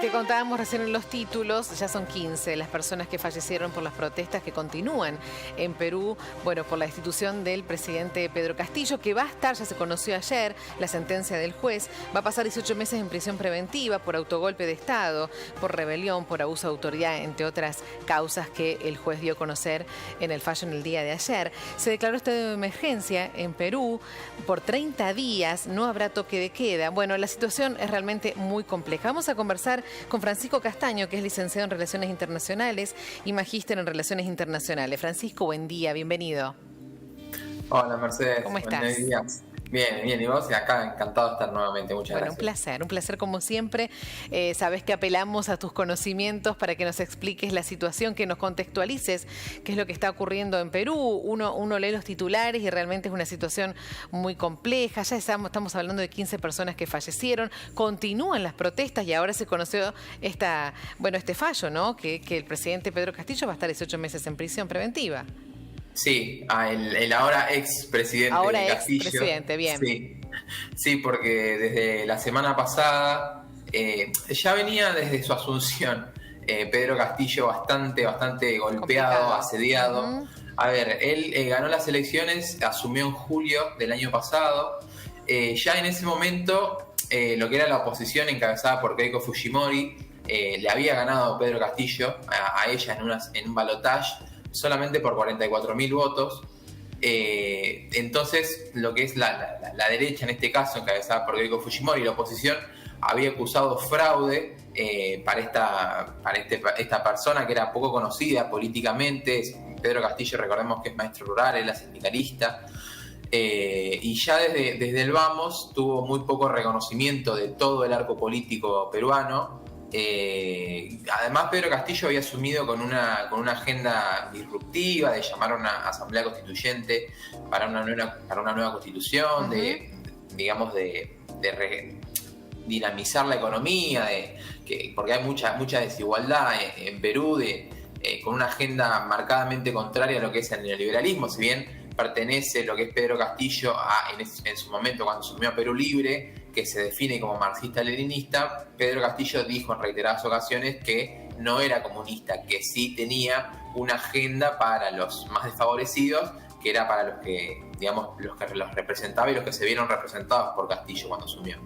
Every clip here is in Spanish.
te contábamos recién en los títulos, ya son 15 las personas que fallecieron por las protestas que continúan en Perú, bueno, por la destitución del presidente Pedro Castillo, que va a estar, ya se conoció ayer, la sentencia del juez, va a pasar 18 meses en prisión preventiva por autogolpe de Estado, por rebelión, por abuso de autoridad, entre otras causas que el juez dio a conocer en el fallo en el día de ayer. Se declaró estado de emergencia en Perú por 30 días, no habrá toque de queda. Bueno, la situación es realmente muy compleja. Vamos a conversar con Francisco Castaño, que es licenciado en Relaciones Internacionales y magíster en Relaciones Internacionales. Francisco, buen día, bienvenido. Hola, Mercedes. ¿Cómo estás? Buenos días. Bien, bien. ¿Y vos? Y acá encantado de estar nuevamente. Muchas gracias. Un placer como siempre. Sabés que apelamos a tus conocimientos para que nos expliques la situación, que nos contextualices qué es lo que está ocurriendo en Perú. Uno lee los titulares y realmente es una situación muy compleja. Ya estamos hablando de 15 personas que fallecieron. Continúan las protestas y ahora se conoció este fallo, ¿no? Que el presidente Pedro Castillo va a estar 18 meses en prisión preventiva. Sí, el ahora expresidente Castillo. Ahora expresidente, bien. Sí, porque desde la semana pasada ya venía desde su asunción Pedro Castillo bastante golpeado, complicado, asediado. A ver, él ganó las elecciones, asumió en julio del año pasado. Ya en ese momento, lo que era la oposición encabezada por Keiko Fujimori, le había ganado Pedro Castillo a ella en un balotaje solamente por 44.000 votos. Entonces, lo que es la derecha, en este caso, encabezada por Keiko Fujimori, y la oposición, había acusado fraude para esta persona que era poco conocida políticamente. Pedro Castillo, recordemos que es maestro rural, él es sindicalista. Y ya desde el vamos tuvo muy poco reconocimiento de todo el arco político peruano. Además, Pedro Castillo había asumido con una agenda disruptiva de llamar a una asamblea constituyente para una nueva constitución, de dinamizar la economía, porque hay mucha desigualdad en Perú, con una agenda marcadamente contraria a lo que es el neoliberalismo. Si bien pertenece lo que es Pedro Castillo en su momento cuando asumió a Perú Libre, que se define como marxista-leninista, Pedro Castillo dijo en reiteradas ocasiones que no era comunista, que sí tenía una agenda para los más desfavorecidos, que era para los que los representaba y los que se vieron representados por Castillo cuando asumió.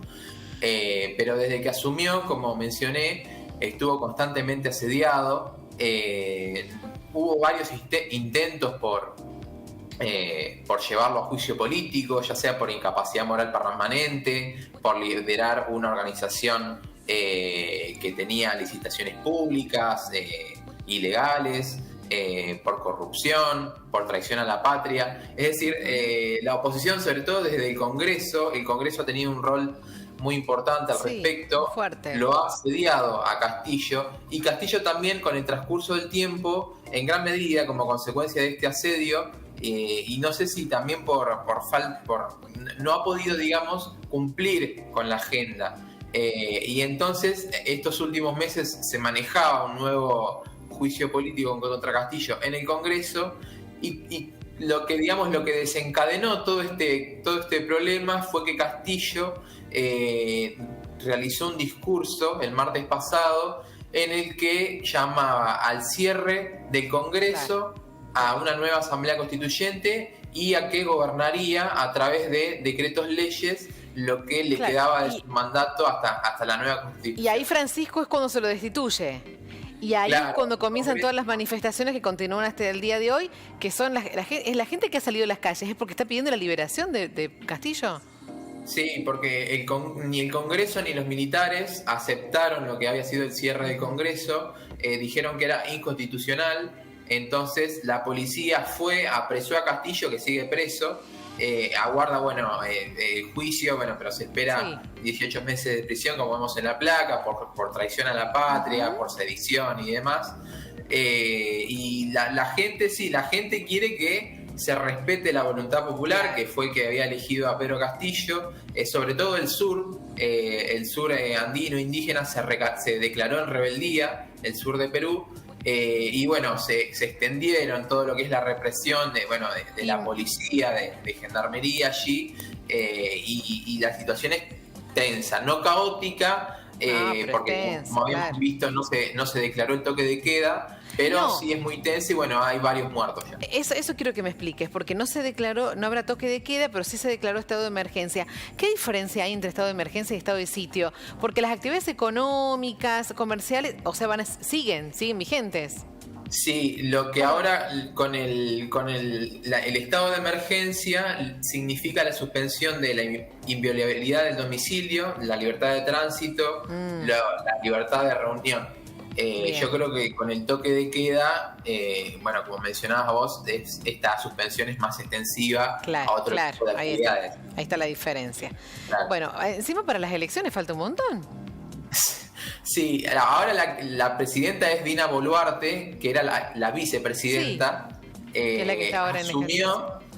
Pero desde que asumió, como mencioné, estuvo constantemente asediado. Hubo varios intentos por llevarlo a juicio político, ya sea por incapacidad moral permanente, por liderar una organización que tenía licitaciones públicas ilegales, por corrupción, por traición a la patria. Es decir, la oposición, sobre todo desde el Congreso ha tenido un rol muy importante al respecto, fuerte. Lo ha asediado a Castillo, y Castillo también, con el transcurso del tiempo, en gran medida como consecuencia de este asedio, y no sé si también no ha podido, cumplir con la agenda. Y entonces, estos últimos meses se manejaba un nuevo juicio político contra Castillo en el Congreso, y lo que desencadenó todo este problema fue que Castillo realizó un discurso el martes pasado en el que llamaba al cierre del Congreso, a una nueva asamblea constituyente y a que gobernaría a través de decretos leyes lo que le quedaba de su mandato hasta la nueva constitución. Y ahí, Francisco, es cuando se lo destituye. Y ahí es cuando comienzan todas las manifestaciones que continúan hasta el día de hoy, que son la gente que ha salido a las calles. ¿Es porque está pidiendo la liberación de Castillo? Sí, porque ni el Congreso ni los militares aceptaron lo que había sido el cierre del Congreso, dijeron que era inconstitucional. Entonces la policía apresó a Castillo, que sigue preso, aguarda el juicio, pero se espera 18 meses de prisión, como vemos en la placa, por traición a la patria, por sedición y demás. Y la gente quiere que se respete la voluntad popular, que fue el que había elegido a Pedro Castillo, sobre todo el sur andino, indígena, se declaró en rebeldía, el sur de Perú. Y se extendieron todo lo que es la represión de la policía, de gendarmería allí, y la situación es tensa, no caótica, porque como habíamos visto no se declaró el toque de queda, pero sí es muy tenso y bueno, hay varios muertos ya. Eso quiero que me expliques, porque no se declaró, no habrá toque de queda, pero sí se declaró estado de emergencia. ¿Qué diferencia hay entre estado de emergencia y estado de sitio? Porque las actividades económicas, comerciales, o sea, siguen vigentes. Sí, lo que ahora con el estado de emergencia significa la suspensión de la inviolabilidad del domicilio, la libertad de tránsito, la libertad de reunión. Yo creo que con el toque de queda, bueno, como mencionabas vos, esta suspensión es más extensiva a otro tipo de actividades. Ahí está la diferencia. Claro. Bueno, encima para las elecciones falta un montón. Sí, ahora la presidenta es Dina Boluarte, que era la vicepresidenta. Que es la que está ahora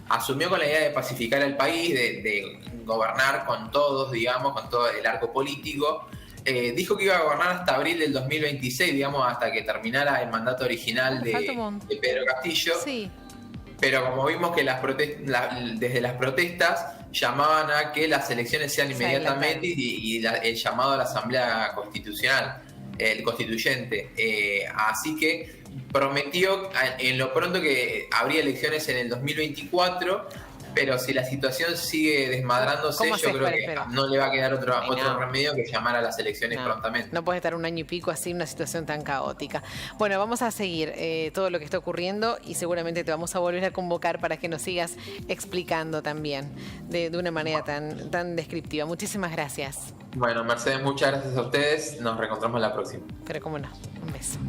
asumió con la idea de pacificar el país, de gobernar con todos, digamos, con todo el arco político. Dijo que iba a gobernar hasta abril del 2026, digamos, hasta que terminara el mandato original de Pedro Castillo. Sí. Pero como vimos que desde las protestas llamaban a que las elecciones sean inmediatamente y el llamado a la Asamblea Constitucional, el constituyente. Así que prometió en lo pronto que habría elecciones en el 2024, pero si la situación sigue desmadrándose, yo creo que no le va a quedar otro remedio que llamar a las elecciones prontamente. No puede estar un año y pico así en una situación tan caótica. Bueno, vamos a seguir todo lo que está ocurriendo y seguramente te vamos a volver a convocar para que nos sigas explicando también de una manera tan descriptiva. Muchísimas gracias. Bueno, Mercedes, muchas gracias a ustedes. Nos reencontramos la próxima. Pero cómo no, un beso.